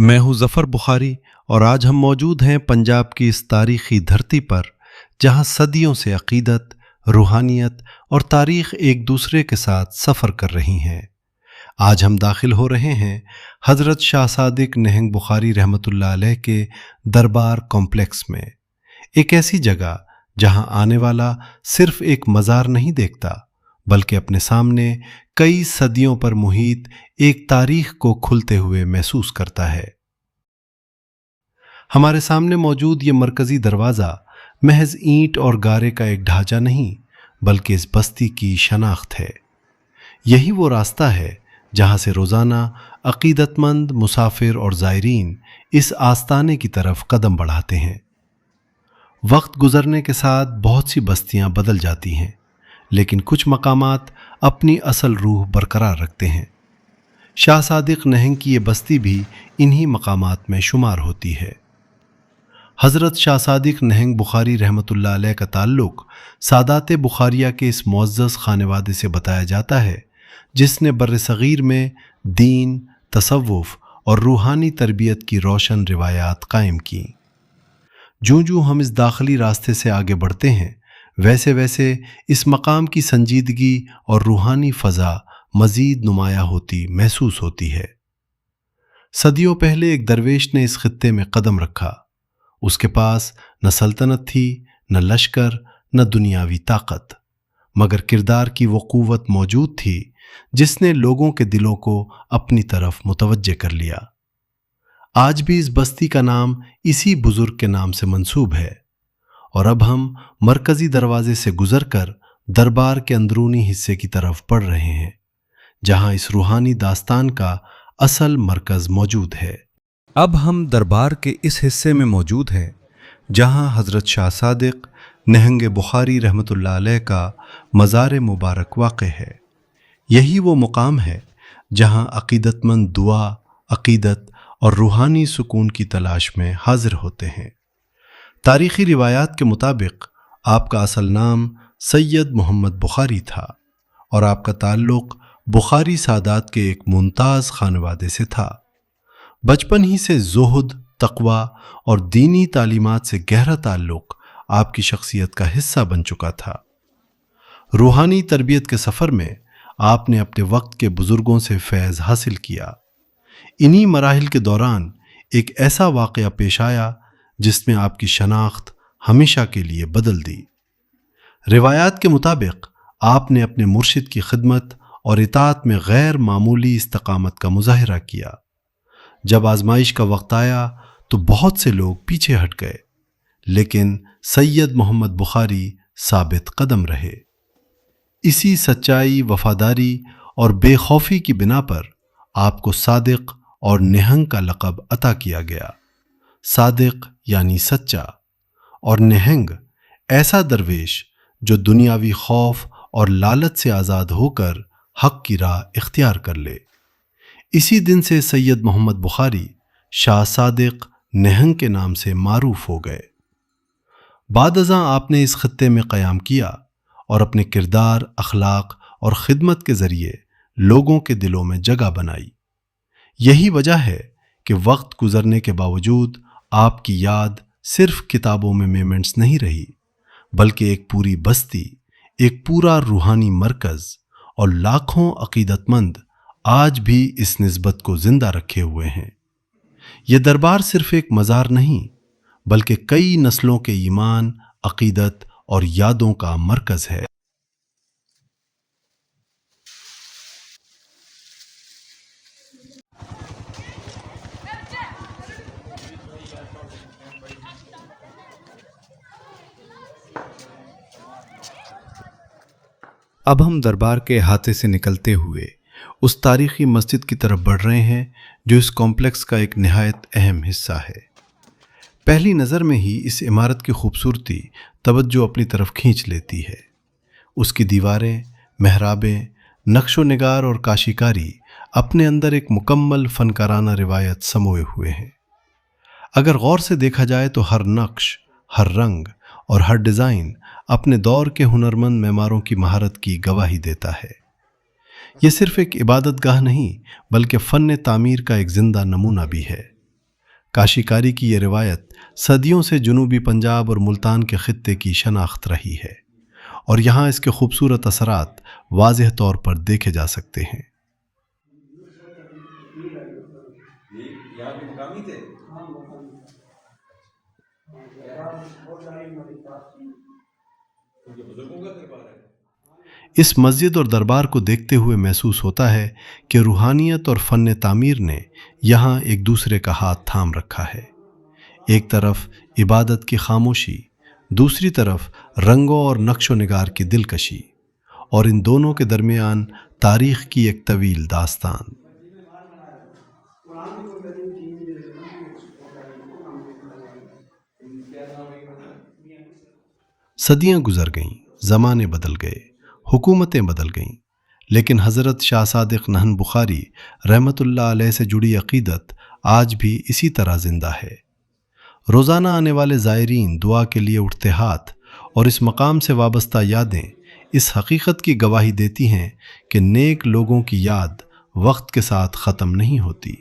मैं हूं ज़फ़र बुखारी और आज हम मौजूद हैं पंजाब की इस तारीख़ी धरती पर जहां सदियों से अक़ीदत, रूहानियत और तारीख़ एक दूसरे के साथ सफ़र कर रही हैं। आज हम दाखिल हो रहे हैं हज़रत शाह सादिक नहंग बुखारी रहमतुल्लाह अलैह के दरबार कॉम्प्लेक्स में, एक ऐसी जगह जहां आने वाला सिर्फ एक मज़ार नहीं देखता बल्कि अपने सामने कई सदियों पर मुहित एक तारीख को खुलते हुए महसूस करता है। हमारे सामने मौजूद ये मरकजी दरवाज़ा महज ईंट और गारे का एक ढांचा नहीं बल्कि इस बस्ती की शनाख्त है। यही वो रास्ता है जहां से रोज़ाना अक़ीदतमंद मुसाफिर और ज़ायरीन इस आस्ताने की तरफ कदम बढ़ाते हैं। वक्त गुजरने के साथ बहुत सी बस्तियां बदल जाती हैं, लेकिन कुछ मकामात अपनी असल रूह बरकरार रखते हैं। शाह सादिक नहंग की ये बस्ती भी इन्हीं मकामात में शुमार होती है। हज़रत शाह सादिक नहंग बुखारी रहमतुल्लाह अलैह का ताल्लुक़ सादात बुखारिया के इस मुअज़्ज़ज़ खानेवादे से बताया जाता है जिसने बर्र सग़ीर में दीन, तसव्वुफ़ और रूहानी तरबियत की रोशन रिवायात कायम की। जूँ जूँ हम इस दाखिली रास्ते से आगे बढ़ते हैं वैसे वैसे इस मकाम की संजीदगी और रूहानी फ़ज़ा मज़ीद नुमाया होती महसूस होती है। सदियों पहले एक दरवेश ने इस खित्ते में कदम रखा। उसके पास न सल्तनत थी, न लश्कर, न दुनियावी ताकत, मगर किरदार की वो क़ुव्वत मौजूद थी जिसने लोगों के दिलों को अपनी तरफ मुतवज्जे कर लिया। आज भी इस बस्ती का नाम इसी बुज़ुर्ग के नाम से मंसूब है और अब हम मरकज़ी दरवाजे से गुज़रकर दरबार के अंदरूनी हिस्से की तरफ बढ़ रहे हैं जहां इस रूहानी दास्तान का असल मरकज़ मौजूद है। अब हम दरबार के इस हिस्से में मौजूद हैं जहां हज़रत शाह सादिक नहंग बुखारी रहमतुल्लाह अलैह का मज़ार मुबारक वाक़ है। यही वो मुकाम है जहां अक़ीदतमंद दुआ, अक़ीदत और रूहानी सुकून की तलाश में हाजिर होते हैं। तारीख़ी रिवायात के मुताबिक आपका असल नाम सैयद मोहम्मद बुखारी था और आपका ताल्लुक़ बुखारी सादात के एक मुमताज़ खानवादे से था। बचपन ही से ज़ुहद, तक़वा और दीनी तालीमात से गहरा ताल्लुक़ आपकी शख्सियत का हिस्सा बन चुका था। रूहानी तरबियत के सफ़र में आपने अपने वक्त के बुज़ुर्गों से फैज़ हासिल किया। इन्हीं मराहिल के दौरान एक ऐसा वाक़या पेश आया जिसमें आपकी शनाख्त हमेशा के लिए बदल दी। रिवायात के मुताबिक आपने अपने मुर्शिद की खिदमत और इताअत में गैर मामूली इस्तकामत का मुज़ाहिरा किया। जब आजमाइश का वक्त आया तो बहुत से लोग पीछे हट गए, लेकिन सैयद मोहम्मद बुखारी साबित कदम रहे। इसी सच्चाई, वफादारी और बेखौफी की बिना पर आपको सादिक और नहंग का लक़ब अता किया गया। सादिक यानी सच्चा और नहंग ऐसा दरवेश जो दुनियावी खौफ और लालच से आज़ाद होकर हक़ की राह इख्तियार कर ले। इसी दिन से सैयद मोहम्मद बुखारी शाह सादिक नहंग के नाम से मारूफ हो गए। बाद अज़ां आपने इस खित्ते में क़याम किया और अपने किरदार, अखलाक और खिदमत के ज़रिए लोगों के दिलों में जगह बनाई। यही वजह है कि वक्त गुजरने के बावजूद आपकी याद सिर्फ किताबों में मेमेंट्स नहीं रही, बल्कि एक पूरी बस्ती, एक पूरा रूहानी मरकज़ और लाखों अक़ीदतमंद आज भी इस निस्बत को ज़िंदा रखे हुए हैं। यह दरबार सिर्फ एक मज़ार नहीं बल्कि कई नस्लों के ईमान, अक़ीदत और यादों का मरकज़ है। अब हम दरबार के अहाते से निकलते हुए उस तारीख़ी मस्जिद की तरफ बढ़ रहे हैं जो इस कॉम्प्लेक्स का एक निहायत अहम हिस्सा है। पहली नज़र में ही इस इमारत की खूबसूरती तवज्जो अपनी तरफ खींच लेती है। उसकी दीवारें, महराबें, नक्शो निगार और काशीकारी अपने अंदर एक मुकम्मल फ़नकाराना रिवायत समोए हुए हैं। अगर गौर से देखा जाए तो हर नक्श, हर रंग और हर डिज़ाइन अपने दौर के हुनरमंद मेमारों की महारत की गवाही देता है। यह सिर्फ एक इबादत गाह नहीं बल्कि फ़न तामीर का एक ज़िंदा नमूना भी है। کاشیکاری کی یہ روایت صدیوں سے جنوبی پنجاب اور ملتان کے خطے کی شناخت رہی ہے، اور یہاں اس کے خوبصورت اثرات واضح طور پر دیکھے جا سکتے ہیں۔ اس مسجد اور دربار کو دیکھتے ہوئے محسوس ہوتا ہے کہ روحانیت اور فن تعمیر نے یہاں ایک دوسرے کا ہاتھ تھام رکھا ہے۔ ایک طرف عبادت کی خاموشی، دوسری طرف رنگوں اور نقش و نگار کی دلکشی، اور ان دونوں کے درمیان تاریخ کی ایک طویل داستان۔ صدیاں گزر گئیں، زمانے بدل گئے، حکومتیں بدل گئیں، لیکن حضرت شاہ صادق نہن بخاری رحمۃ اللہ علیہ سے جڑی عقیدت آج بھی اسی طرح زندہ ہے۔ روزانہ آنے والے زائرین دعا کے لیے اٹھتے ہاتھ اور اس مقام سے وابستہ یادیں اس حقیقت کی گواہی دیتی ہیں کہ نیک لوگوں کی یاد وقت کے ساتھ ختم نہیں ہوتی۔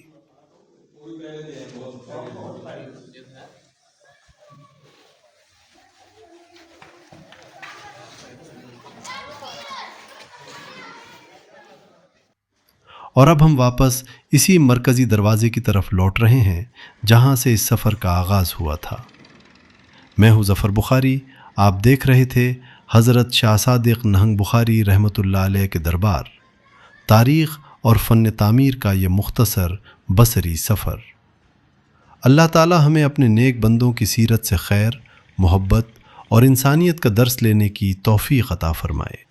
اور اب ہم واپس اسی مرکزی دروازے کی طرف لوٹ رہے ہیں جہاں سے اس سفر کا آغاز ہوا تھا۔ میں ہوں ظفر بخاری، آپ دیکھ رہے تھے حضرت شاہ صادق نہنگ بخاری رحمۃ اللہ علیہ کے دربار، تاریخ اور فن تعمیر کا یہ مختصر بصری سفر۔ اللہ تعالی ہمیں اپنے نیک بندوں کی سیرت سے خیر، محبت اور انسانیت کا درس لینے کی توفیق عطا فرمائے۔